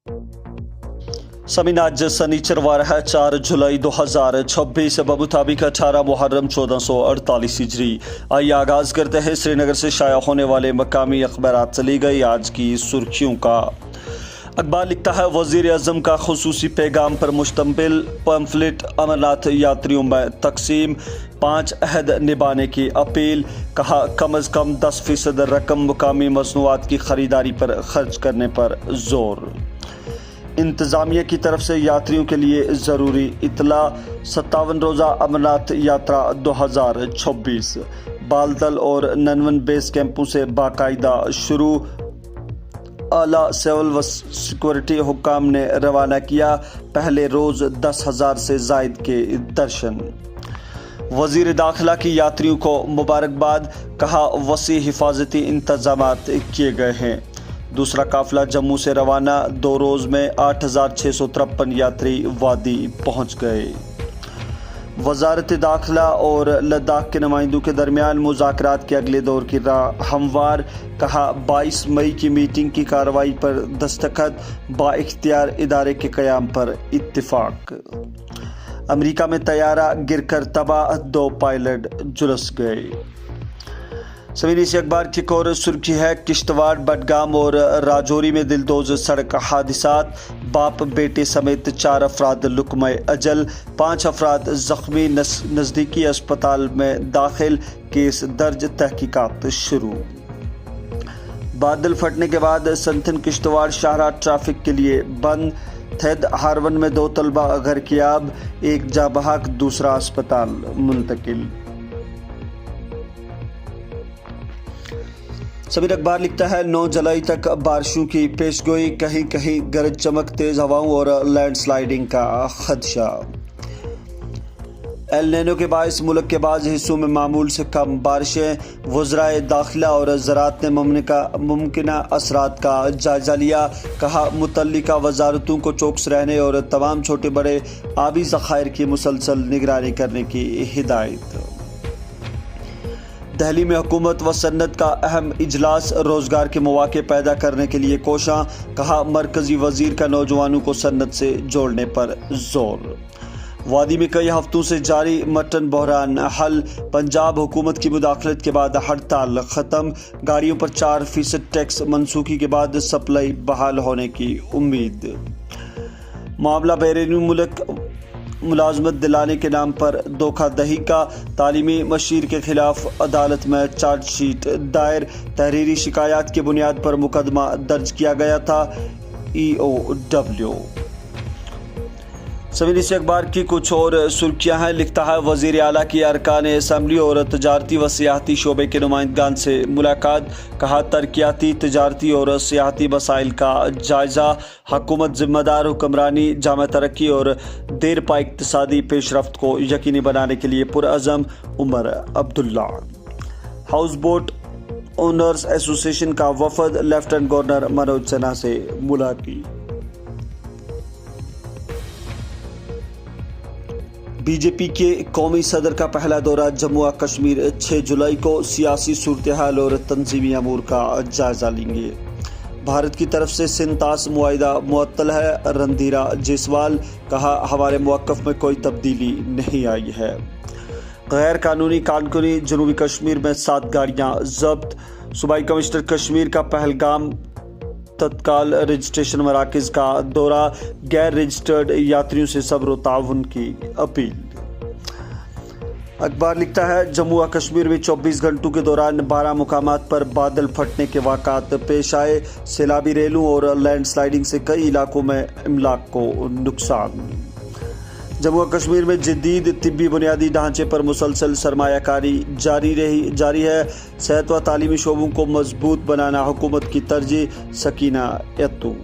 समीन आज शनिचरवार है 4 जुलाई 2026 बमुताबिक 18 मुहर्रम 1448 हिजरी। आइए आगाज करते हैं श्रीनगर से शाया होने वाले मकामी अखबारात से ली गई आज की सुर्खियों का। अखबार लिखता है वजीर आजम का खुसूसी पैगाम पर मुश्तमिल पम्फलेट अमरनाथ यात्रियों में तकसीम, 5 अहद निभाने की अपील। कहा कम अज कम 10% रकम मुकामी मसनूआत की खरीदारी पर खर्च करने पर जोर। इंतज़ामिया की तरफ से यात्रियों के लिए ज़रूरी इतला, 57 रोज़ा अमरनाथ यात्रा 2026 बालतल और ननवन बेस कैंपों से बाकायदा शुरू। आला सिविल व सिक्योरिटी हुक्काम ने रवाना किया पहले रोज़ 10,000 से जायद के दर्शन। वज़ीर दाखिला की यात्रियों को मुबारकबाद, कहा वसी हिफाजती इंतजामात किए गए हैं। दूसरा काफिला जम्मू से रवाना, 2 रोज़ में 8,653 यात्री वादी पहुंच गए। वजारत दाखिला और लद्दाख के नुमाइंदों के दरमियान मुज़ाकरात के अगले दौर की राह हमवार। कहा 22 मई की मीटिंग की कार्रवाई पर दस्तखत, बाइख्तियार इदारे के क़याम पर इत्तिफाक। अमेरिका में तैयारा गिरकर तबाह, 2 पायलट झुलस गए। सवीनी से अखबार की एक और सुर्खी है किश्तवाड़, बडगाम और राजौरी में दिलदोज सड़क हादिसात, बाप बेटे समेत 4 अफराद लुकमे अजल, 5 अफराद जख्मी, नज़दीकी अस्पताल में दाखिल, केस दर्ज, तहकीकात शुरू। बादल फटने के बाद संथन किश्तवाड़ शाहराह ट्रैफिक के लिए बंद, थेद हारवन में 2 तलबा गर्कियाब, एक जाबहक, दूसरा अस्पताल मुंतकिल। समीर अखबार लिखता है 9 जुलाई तक बारिशों की पेशगोई, कहीं कहीं गरज चमक, तेज हवाओं और लैंडस्लाइडिंग का खदशा। एल नैनो के बायस मुल्क के बाज़ हिस्सों में मामूल से कम बारिशें। वज़राए दाखिला और ज़राअत ने मुमकिना असरात का जायजा लिया। कहा मुतल्लिका वजारतों को चौकस रहने और तमाम छोटे बड़े आबी ज़खायर की मुसलसल निगरानी करने की हिदायत। दिल्ली में हुकूमत व सन्नत का अहम इजलास, रोजगार के मौके पैदा करने के लिए कोशां। कहा मरकजी वजीर का नौजवानों को सन्नत से जोड़ने पर जोर। वादी में कई हफ्तों से जारी मटन बहरान हल, पंजाब हुकूमत की मुदाखलत के बाद हड़ताल खत्म, गाड़ियों पर 4% टैक्स मनसूखी के बाद सप्लाई बहाल होने की उम्मीद। मामला बैरूनी मुल्क मुलाजमत दिलाने के नाम पर धोखाधड़ी का, तालीमी मशीर के खिलाफ अदालत में चार्जशीट दायर, तहरीरी शिकायत की बुनियाद पर मुकदमा दर्ज किया गया था। EOW। सवीनी से अखबार की कुछ और सुर्खियां हैं। लिखता है वजीर आला की अरकान असम्बली और तजारती व सियाहती शोबे के नुमाइंदगान से मुलाकात। कहा तरक्याती, तजारती और सियाहती मसाइल का जायजा, हुकूमत जिम्मेदार हुक्मरानी, जामा तरक्की और देर पा इक्तिसादी पेशरफ्त को यकीनी बनाने के लिए पुरअज़म। Umar Abdullah. Houseboat owners association का वफद लेफ्टिनेंट गवर्नर मनोज सिन्हा से मुलाकात। बीजेपी के कौमी सदर का पहला दौरा जम्मू कश्मीर, 6 जुलाई को सियासी सूरत हाल और तंजीमी अमूर का जायजा लेंगे। भारत की तरफ से सिंतास मुआहिदा मुअत्तल है, रणधीरा जायसवाल। कहा हमारे मौक़िफ़ में कोई तब्दीली नहीं आई है। गैर कानूनी कारकुनी, जनूबी कश्मीर में 7 गाड़ियाँ जब्त। सूबाई कमिश्नर कश्मीर का पहलगाम तत्काल रजिस्ट्रेशन मराकज़ का दौरा, गैर रजिस्टर्ड यात्रियों से सब्र व ताउन की अपील। अखबार लिखता है जम्मू व कश्मीर में 24 घंटों के दौरान 12 मुकामात पर बादल फटने के वाक़ात पेश आए। सैलाबी रेलों और लैंडस्लाइडिंग से कई इलाकों में इमलाक को नुकसान। जम्मू व कश्मीर में जदीद तिब्बी बुनियादी ढांचे पर मुसलसल सरमायाकारी जारी है। सेहत व तालीमी शोबों को मजबूत बनाना हुकूमत की तरजीह। सकीना यत्तू।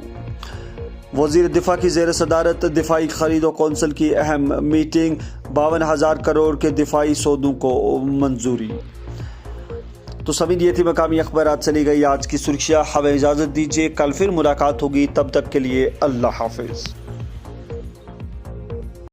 वज़ीर दिफा की ज़ेर सदारत दिफाई खरीदो कौंसिल की अहम मीटिंग, 52,000 करोड़ के दिफाई सौदों को मंजूरी। तो सभी ये थी मकामी अखबारात से ली गई आज की सुर्खियाँ। हमें इजाज़त दीजिए, कल फिर मुलाकात होगी, तब तक के लिए अल्लाह हाफिज़।